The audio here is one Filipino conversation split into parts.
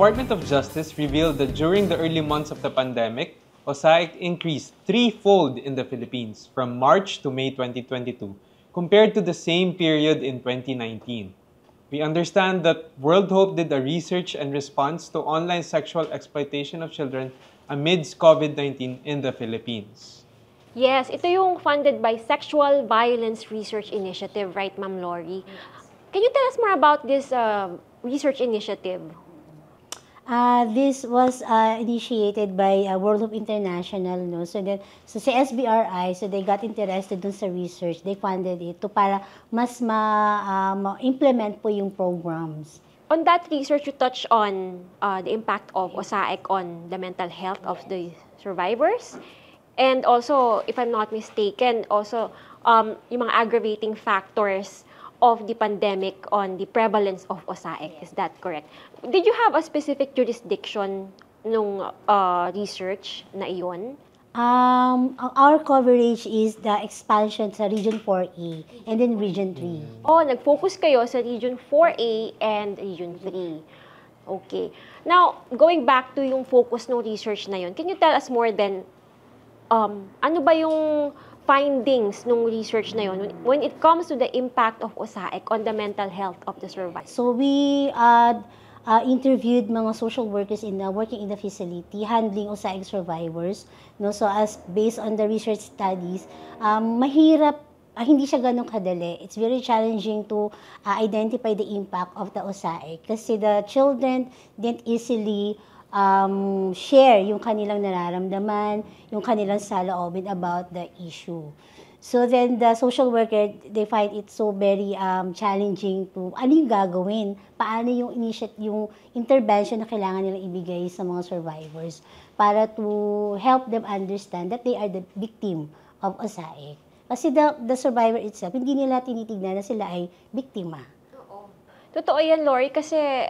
Department of Justice revealed that during the early months of the pandemic, OSAIC increased threefold in the Philippines from March to May 2022 compared to the same period in 2019. We understand that World Hope did a research and response to online sexual exploitation of children amidst COVID-19 in the Philippines. Yes, ito yung funded by Sexual Violence Research Initiative, right, Ma'am Lori? Can you tell us more about this research initiative? This was initiated by World Hope International, no? So sa SBRI, so they got interested dun sa research. They funded it to para mas ma-implement po yung programs. On that research, you touch on the impact of OSAIC on the mental health of the survivors. And also, if I'm not mistaken, also yung mga aggravating factors of the pandemic on the prevalence of OSAIC. Is that correct? Did you have a specific jurisdiction nung research na iyon? Our coverage is the expansion sa Region 4A and then Region 3. Oh, nag-focus kayo sa Region 4A and Region 3. Okay. Now, going back to yung focus ng research na yun, can you tell us more than ano ba yung findings ng research na yun when it comes to the impact of OSAIC on the mental health of the survivors? So we interviewed mga social workers working in the facility handling OSAIC survivors. No, so as based on the research studies, mahirap, hindi siya ganun kadali. It's very challenging to identify the impact of the OSAIC kasi the children didn't easily share yung kanilang nararamdaman, yung kanilang saloobin about the issue. So then the social worker, they find it so very challenging to ano yung gagawin, paano yung intervention na kailangan nilang ibigay sa mga survivors para to help them understand that they are the victim of OSAIC. Kasi the survivor itself, hindi nila tinitignan na sila ay biktima. Totoo yan, Lori, kasi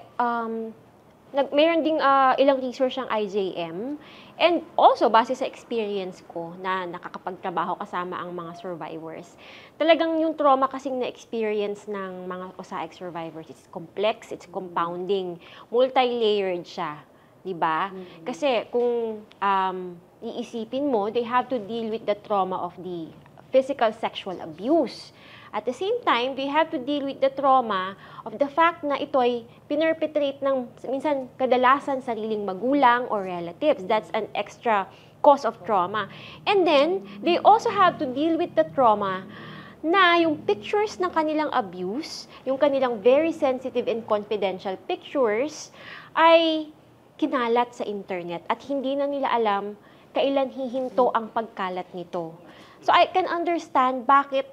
mayroon ding ilang research ang IJM. And also, base sa experience ko na nakakapagtrabaho kasama ang mga survivors, talagang yung trauma kasing na-experience ng mga OSAIC survivors, it's complex, it's compounding, multi-layered siya. Diba? Kasi kung iisipin mo, they have to deal with the trauma of the physical sexual abuse. At the same time, they have to deal with the trauma of the fact na ito ay pinerpetrate ng minsan kadalasan sariling magulang or relatives. That's an extra cause of trauma. And then, they also have to deal with the trauma na yung pictures ng kanilang abuse, yung kanilang very sensitive and confidential pictures, ay kinalat sa internet at hindi na nila alam kailan hihinto ang pagkalat nito. So I can understand bakit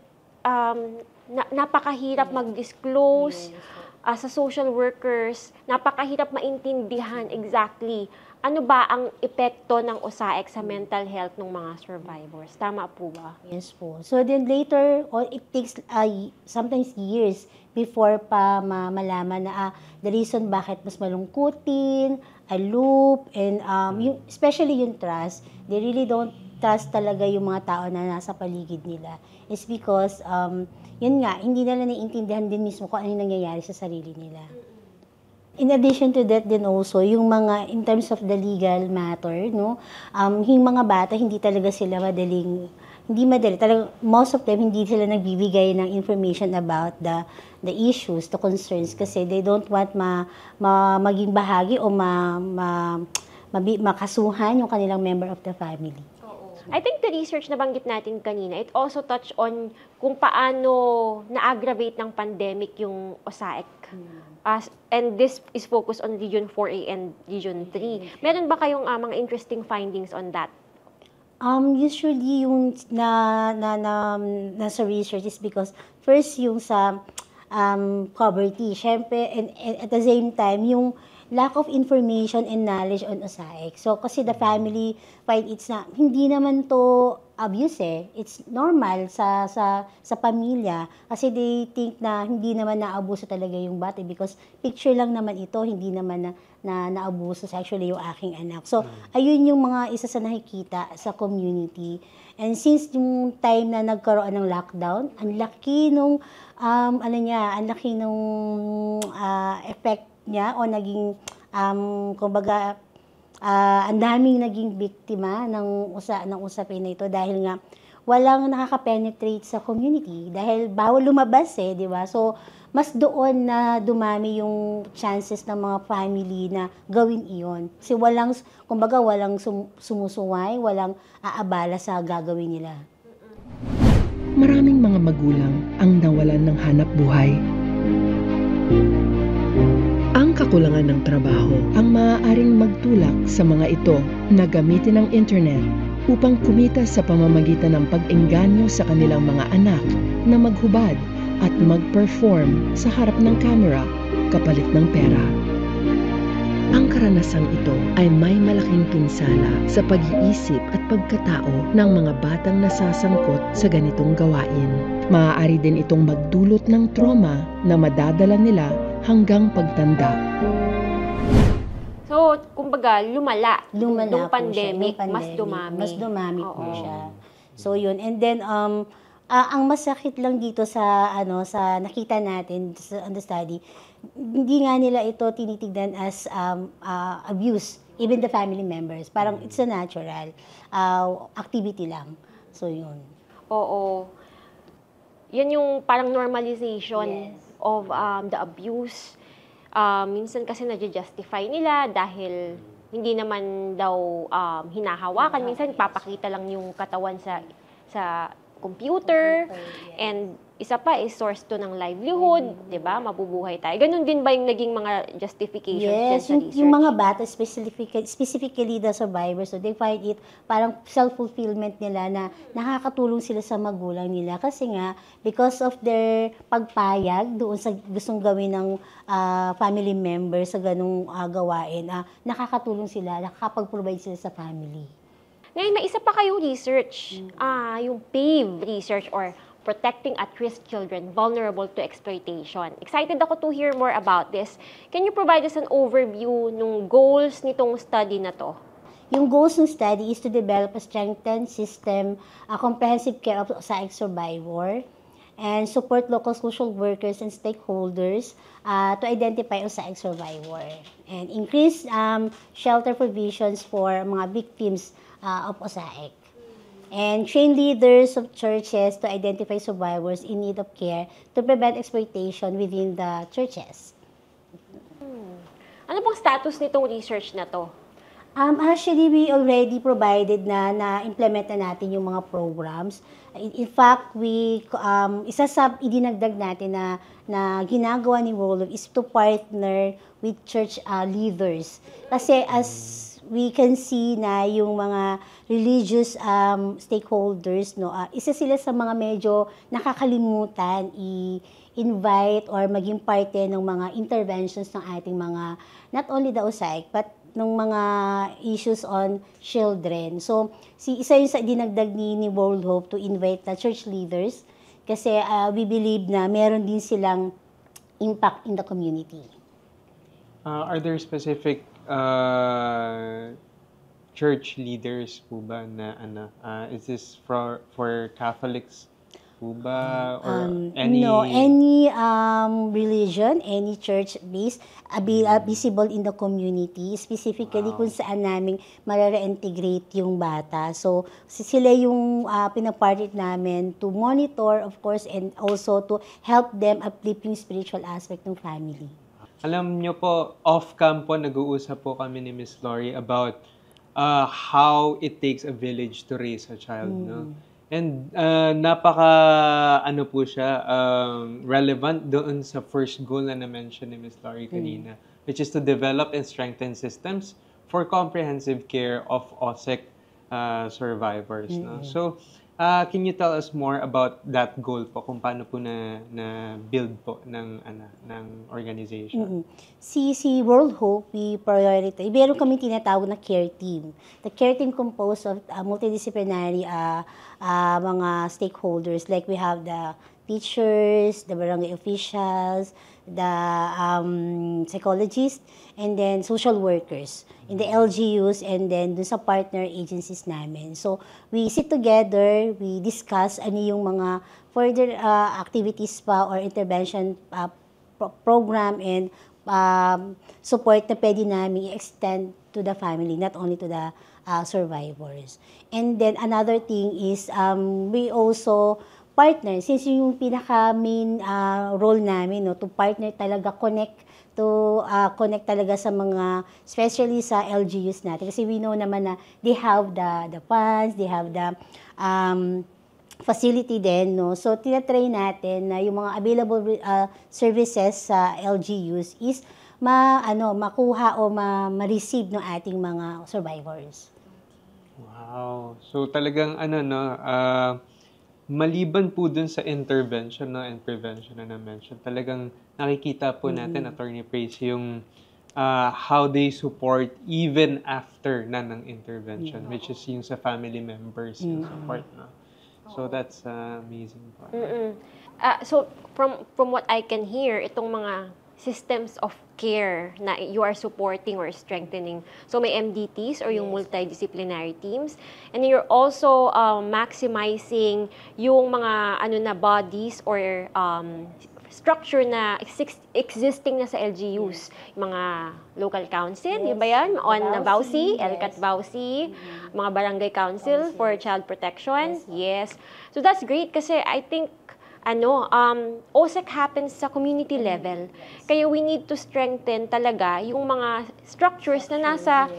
napakahirap mag-disclose sa social workers, napakahirap maintindihan exactly ano ba ang epekto ng OSAIC sa mental health ng mga survivors. Tama po ba? Yes po. So then later, it takes sometimes years before pa malaman na the reason bakit mas malungkutin, aloof, and especially yung trust, they really don't trust talaga yung mga tao na nasa paligid nila. It's because, yun nga, hindi nila naiintindihan din mismo kung ano yung nangyayari sa sarili nila. In addition to that din also, yung mga, in terms of the legal matter, no, yung mga bata, hindi talaga sila hindi madali. Talagang, most of them, hindi sila nagbibigay ng information about the issues, the concerns, kasi they don't want maging bahagi o makasuhan yung kanilang member of the family. I think the research na banggit natin kanina, it also touch on kung paano na-aggravate ng pandemic yung OSAIC. And this is focused on Region 4A and Region 3. Meron ba kayong mga interesting findings on that? Usually yung nasa research is because first yung sa poverty, syempre, and at the same time yung lack of information and knowledge on OSAIC. So, kasi the family find it's na, hindi naman to abuse eh. It's normal sa pamilya. Kasi they think na hindi naman naabuso talaga yung bata because picture lang naman ito, hindi naman naabuso sexually yung aking anak. So, ayun yung mga isa sa nakikita sa community. And since yung time na nagkaroon ng lockdown, ang laki nung effect niya o naging kumbaga, ang daming naging biktima ng usapin na ito dahil nga walang nakaka-penetrate sa community dahil bawal lumabas di ba? So, mas doon na dumami yung chances ng mga family na gawin iyon. Kasi kumbaga walang sumusuway, walang aabala sa gagawin nila. Maraming mga magulang ang nawalan ng hanap buhay. Ang kakulangan ng trabaho ang maaaring magtulak sa mga ito na gamitin ang internet upang kumita sa pamamagitan ng pag-engganyo sa kanilang mga anak na maghubad at mag-perform sa harap ng camera kapalit ng pera. Ang karanasang ito ay may malaking pinsala sa pag-iisip at pagkatao ng mga batang nasasangkot sa ganitong gawain. Maaari din itong magdulot ng trauma na madadala nila hanggang pagtanda. So, kumbaga, lumala nung po pandemic, siya, mas dumami. Mas dumami po siya. So, yun. And then, ang masakit lang dito sa nakita natin on the study, hindi nga nila ito tinitignan as abuse, even the family members. Parang it's a natural activity lang. So, yun. Oo. Yan yung parang normalization of the abuse. Minsan kasi na-justify nila dahil hindi naman daw hinahawakan. Minsan papakita lang yung katawan sa computer. And isa pa is source to ng livelihood, 'di ba? Mabubuhay tayo. Ganun din ba yung naging mga justifications din sa research? Yung mga bata, specifically the survivors, so they find it parang self-fulfillment nila na nakakatulong sila sa magulang nila kasi nga because of their pagpayag doon sa gustong gawin ng family member sa ganung gawain, nakakatulong sila, nakakapag-provide sila sa family. Ngayon, may isa pa kayong research, yung PAVE research or Protecting at-Risk Children Vulnerable to Exploitation. Excited ako to hear more about this. Can you provide us an overview ng goals nitong study na to? Yung goals ng study is to develop a strengthened system, a comprehensive care of OSAIC survivor, and support local social workers and stakeholders to identify OSAIC survivor, and increase shelter provisions for mga victims of OSAIC. And train leaders of churches to identify survivors in need of care to prevent exploitation within the churches. Ano pong status nitong research na to? Actually, we already provided na implement na natin yung mga programs. In fact, idinagdag natin na ginagawa ni World Hope is to partner with church leaders. Kasi as we can see na yung mga religious stakeholders, isa sila sa mga medyo nakakalimutan i-invite or maging parte ng mga interventions ng ating mga, not only the OSAIC, but ng mga issues on children. So, isa yun sa dinagdag ni World Hope to invite the church leaders kasi we believe na meron din silang impact in the community. Are there specific church leaders po ba na is this for Catholics po ba or any religion, any church based visible in the community, specifically kung saan namin marere-integrate yung bata. So sila yung pinapartner namin to monitor, of course, and also to help them uplift yung spiritual aspect ng family. Alam nyo po, off-cam po, nag-uusap po kami ni Miss Lori about how it takes a village to raise a child, no? And po siya, relevant doon sa first goal na na-mention ni Miss Lori kanina, which is to develop and strengthen systems for comprehensive care of OSEC survivors, no? So, can you tell us more about that goal po, kung paano po na build po ng organization? Si World Hope, we prioritize. Meron kami tinatawag na care team. The care team composed of multidisciplinary mga stakeholders. Like we have the teachers, the barangay officials, the psychologists, and then social workers in the LGUs, and then dun sa partner agencies namin. So, we sit together, we discuss ano yung mga further activities pa or intervention program and support na pwede namin i-extend to the family, not only to the survivors. And then another thing is we also partner, since yung pinaka main role namin, no, to partner talaga, connect talaga sa mga, especially sa LGUs natin. Kasi we know naman na they have the funds, they have the facility din, no? So, tinatry natin na yung mga available services sa LGUs is makuha o ma-receive ng ating mga survivors. Wow. So, talagang maliban po dun sa intervention and prevention na na-mention, talagang nakikita po natin, Attorney Praise, yung how they support even after ng intervention, which is yung sa family members yung support, no? So that's amazing po. So from what I can hear, itong mga systems of care na you are supporting or strengthening. So may MDTs or yung multidisciplinary teams, and you're also maximizing yung mga bodies or structure na existing na sa LGUs, mga local council, yun ba yan? On Bausi, LCAT Bausi, mga barangay council for child protection, yes. So that's great kasi I think OSEC happens sa community level. Kaya we need to strengthen talaga yung mga structures na nasa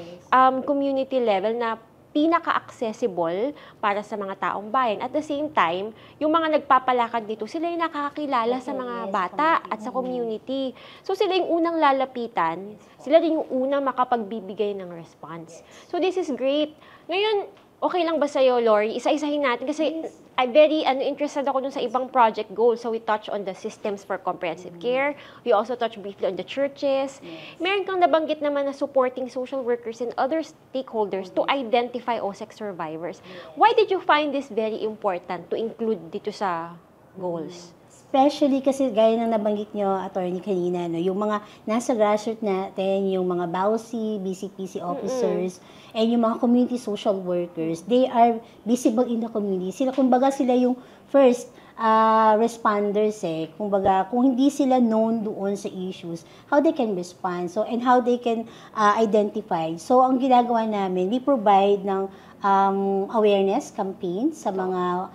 community level na pinaka-accessible para sa mga taong bayan. At the same time, yung mga nagpapalakad dito, sila yung nakakakilala sa mga bata at sa community. So sila yung unang lalapitan, sila din yung unang makapagbibigay ng response. So this is great. Ngayon, okay lang ba sa'yo, Lori? Isa-isahin natin kasi I'm very interested ako dun sa ibang project goals. So we touch on the systems for comprehensive care. We also touch briefly on the churches. Meron kang nabanggit naman na supporting social workers and other stakeholders to identify OSEC survivors. Why did you find this very important to include dito sa goals? Especially kasi gaya ng nabanggit nyo, attorney, kanina, no, yung mga nasa grassroots natin, yung mga BAUSI, BCPC officers, and yung mga community social workers, they are visible in the community. Kumbaga sila yung first responders Kumbaga, kung hindi sila known doon sa issues, how they can respond, so, and how they can identify. So, ang ginagawa namin, we provide ng awareness campaign sa mga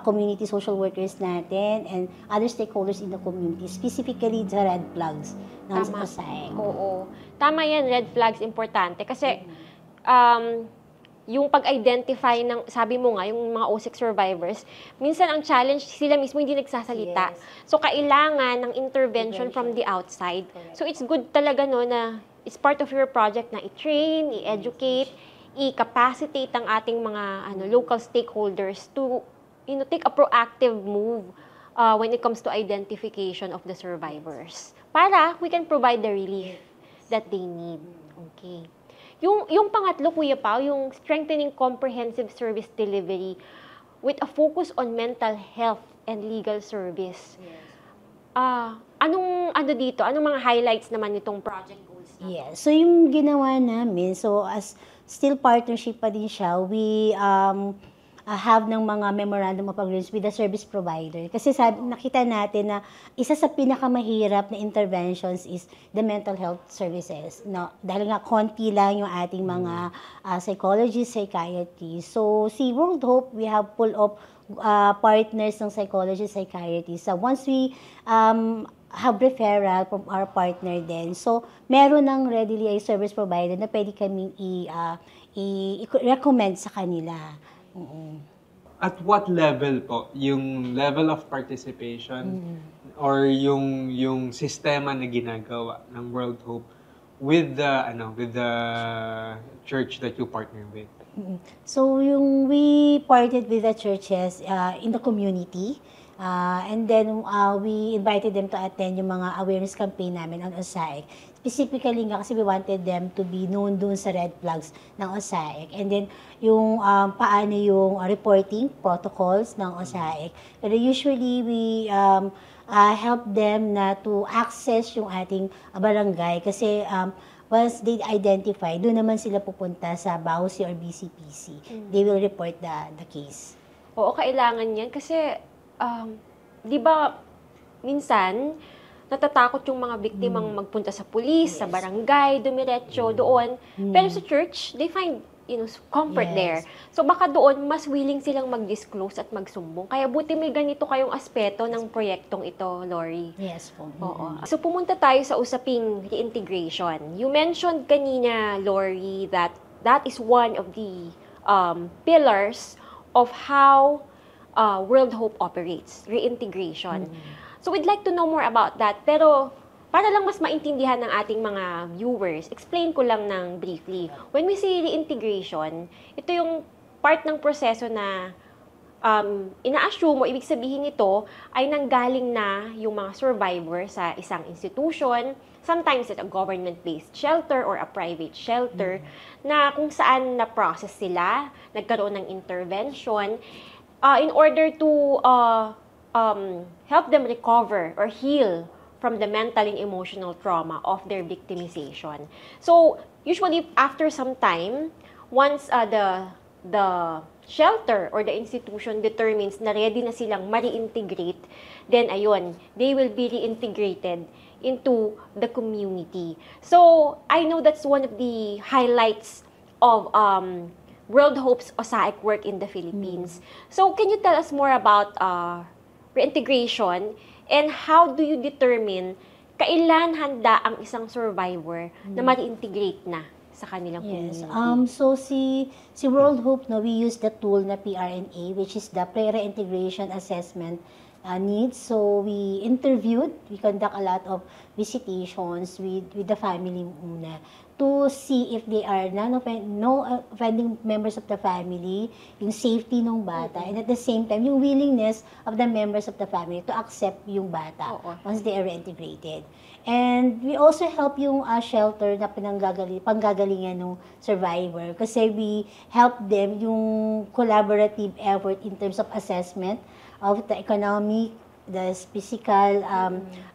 community social workers natin and other stakeholders in the community, specifically the red flags ng OSAIC. Oo. Tama yan, red flags, importante. Kasi yung pag-identify ng, sabi mo nga, yung mga OSEC survivors, minsan ang challenge, sila mismo hindi nagsasalita. So, kailangan ng intervention from the outside. So, it's good talaga na it's part of your project na i-train, i-educate, i-capacitate ang ating mga local stakeholders to take a proactive move when it comes to identification of the survivors para we can provide the relief that they need. Okay. Yung pangatlo, Kuya Pao, yung strengthening comprehensive service delivery with a focus on mental health and legal service. Anong mga highlights naman nitong project goals natin? Yeah. So yung ginawa namin, so as still partnership pa din siya, we have ng mga memorandum of agreements with the service provider. Kasi nakita natin na isa sa pinakamahirap na interventions is the mental health services. No? Dahil nga konti lang yung ating mga psychologists, psychiatrists. So si World Hope, we have full of partners ng psychologists, psychiatrists. So once we have referral from our partner din. So, meron ng readily a service provider na pwede kaming i-recommend sa kanila. At what level po? Yung level of participation or yung sistema na ginagawa ng World Hope with the church that you partner with? So, we partnered with the churches in the community. And then, we invited them to attend yung mga awareness campaign namin on OSAIC. Specifically nga kasi we wanted them to be known dun sa red flags ng OSAIC. And then, yung paano yung reporting protocols ng OSAIC. Pero usually, we help them na to access yung ating barangay kasi once they identify, doon naman sila pupunta sa BAUSI or BCPC. They will report the case. Oo, kailangan yan kasi di ba minsan natatakot yung mga biktimang magpunta sa pulis, sa barangay, dumiretso doon. Pero sa church, they find comfort there. So baka doon, mas willing silang mag-disclose at magsumbong. Kaya buti may ganito kayong aspeto ng proyektong ito, Lori. Yes po. Oo. So pumunta tayo sa usaping reintegration. You mentioned kanina, Lori, that is one of the pillars of how World Hope operates, reintegration. So we'd like to know more about that. Pero para lang mas maintindihan ng ating mga viewers, explain ko lang ng briefly. When we say reintegration, ito yung part ng proseso na ina-assume mo, ibig sabihin nito ay nanggaling na yung mga survivor sa isang institution, sometimes it's a government-based shelter or a private shelter, na kung saan na-process sila, nagkaroon ng intervention, in order to help them recover or heal from the mental and emotional trauma of their victimization. So, usually after some time, once the shelter or the institution determines na ready na silang ma-reintegrate, then ayun, they will be reintegrated into the community. So, I know that's one of the highlights of World Hope's OSAIC work in the Philippines. So, can you tell us more about reintegration and how do you determine kailan handa ang isang survivor na ma-reintegrate na sa kanilang community? So si World Hope, we use the tool na PRNA, which is the Pre-Reintegration Assessment Needs. So we conduct a lot of visitations with the family muna to see if they are offending members of the family, yung safety ng bata, and at the same time, yung willingness of the members of the family to accept yung bata once they are reintegrated. And we also help yung shelter na panggagalingan ng survivor kasi we help them yung collaborative effort in terms of assessment of the economic, the physical,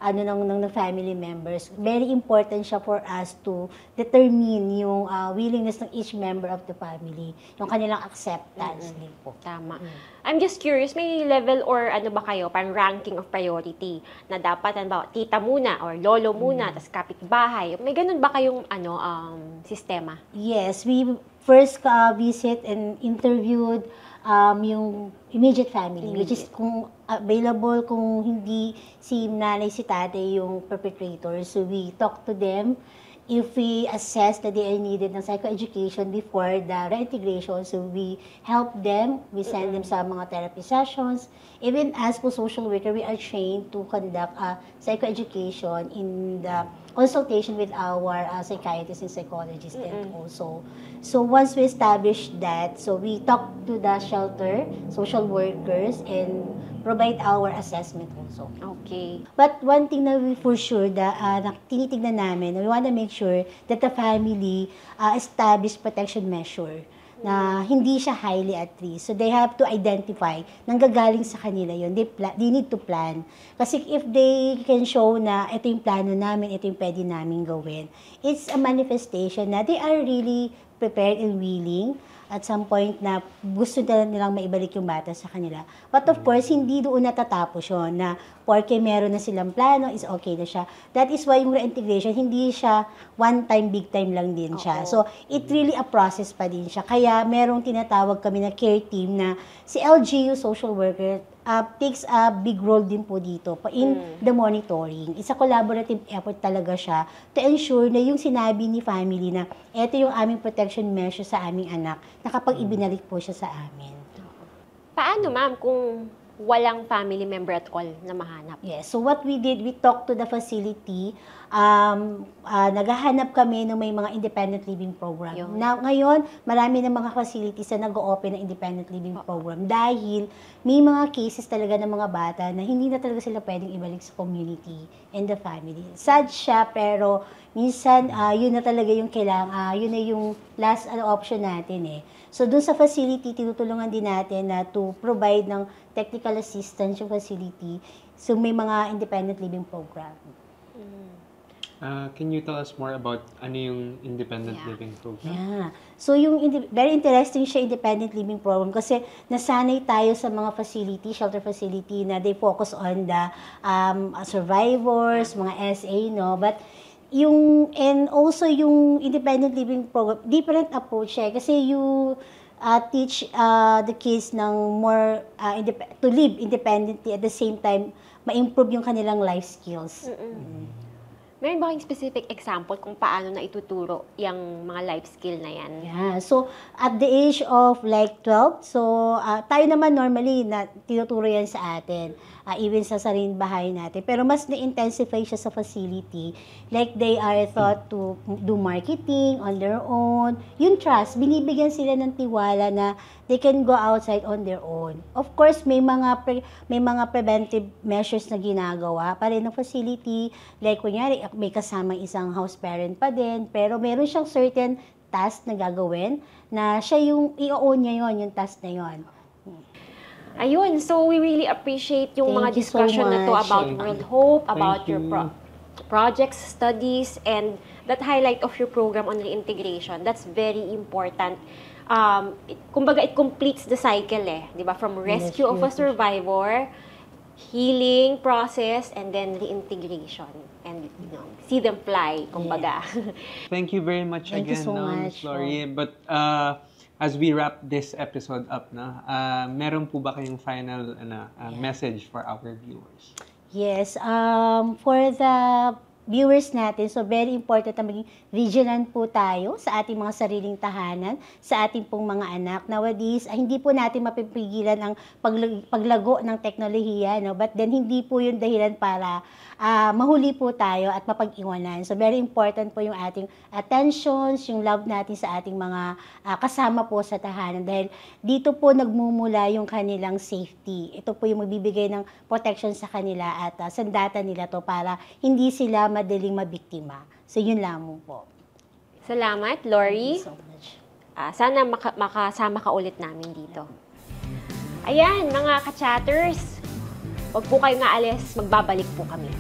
ng family members. Very important siya for us to determine yung willingness ng each member of the family, yung kanilang acceptance din po. Tama. I'm just curious, may level or ano ba kayo, parang ranking of priority na dapat, tita muna or lolo muna, tas kapitbahay. May ganun ba kayong sistema? Yes, we first visit and interviewed yung immediate family, which is kung available, kung hindi si nanay, si tatay yung perpetrator. So we talk to them. If we assess that they are needed ng psychoeducation before the reintegration, so we help them, we send them sa mga therapy sessions. Even as po social worker, we are trained to conduct psychoeducation in the consultation with our psychiatrists and psychologists and also. So once we establish that, so we talk to the shelter, social workers, and provide our assessment also. Okay. But one thing na we for sure na tinitignan namin, we want to make sure that the family establish protection measure na hindi siya highly at risk. So they have to identify nanggagaling sa kanila yun. They need to plan. Kasi if they can show na ito yung plano namin, ito yung pwede namin gawin, it's a manifestation na they are really prepared and willing at some point na gusto na nilang maibalik yung bata sa kanila. But of course, hindi doon natatapos yun na porque meron na silang plano, is okay na siya. That is why yung reintegration, hindi siya one time, big time lang din siya. So, it really a process pa din siya. Kaya merong tinatawag kami na care team na si LGU social worker takes a big role din po dito in the monitoring. It's a collaborative effort talaga siya to ensure na yung sinabi ni family na ito yung aming protection measure sa aming anak na kapag ibinalik po siya sa amin. Paano, ma'am, kung walang family member at all na mahanap? Yes. So what we did, we talked to the facility. Naghahanap kami ng may mga independent living program. Na, ngayon, marami ng mga facilities na nag-o-open ng independent living program dahil may mga cases talaga ng mga bata na hindi na talaga sila pwedeng ibalik sa community and the family. Sad siya, pero minsan, yun na talaga yung kailangan, yun na yung last option natin eh. So, dun sa facility, tinutulungan din natin na to provide ng technical assistance yung facility. So, may mga independent living program. Can you tell us more about ano yung independent Yeah. living program? Yeah. So yung very interesting siya independent living program kasi nasanay tayo sa mga facility, shelter facility na they focus on the survivors, mga SA, no? But and also yung independent living program, different approach siya kasi you teach the kids ng more to live independently at the same time ma-improve yung kanilang life skills. Meron ba kayong specific example kung paano na ituturo yung mga life skill na yan? Yeah. So, at the age of like 12, so tayo naman normally na tinuturo yan sa atin, even sa sariling bahay natin. Pero mas na-intensify siya sa facility. Like they are taught to do marketing on their own. Yung trust, binibigyan sila ng tiwala na they can go outside on their own. Of course, may mga preventive measures na ginagawa pa rin ng facility. Like, kunyari, may kasamang isang house parent pa din, pero meron siyang certain task na gagawin na siya yung i-own niya yung task na yon. Ayun, so we really appreciate yung Thank mga you so discussion na to much. about World Hope, Thank about your you. projects, studies, and that highlight of your program on reintegration. That's very important. Kumbaga, it completes the cycle di ba? From rescue of a survivor, healing process, and then reintegration. And, see them fly, kumbaga. Thank you very much Thank you again, so no, much. Lori. But as we wrap this episode up, meron po ba kayong final message for our viewers? Yes, for the viewers natin, so very important na maging vigilant po tayo sa ating mga sariling tahanan, sa ating pong mga anak. Nowadays, hindi po natin mapipigilan ang paglago ng teknolohiya, no? But then hindi po yung dahilan para mahuli po tayo at mapag-iwanan. So very important po yung ating attentions, yung love natin sa ating mga kasama po sa tahanan. Dahil dito po nagmumula yung kanilang safety. Ito po yung magbibigay ng protection sa kanila at sandata nila to para hindi sila madaling mabiktima. So, yun lamang po. Salamat, Lori. Thank you so much. Sana makasama ka ulit namin dito. Ayan, mga ka-chatters, huwag po kayong aalis, magbabalik po kami.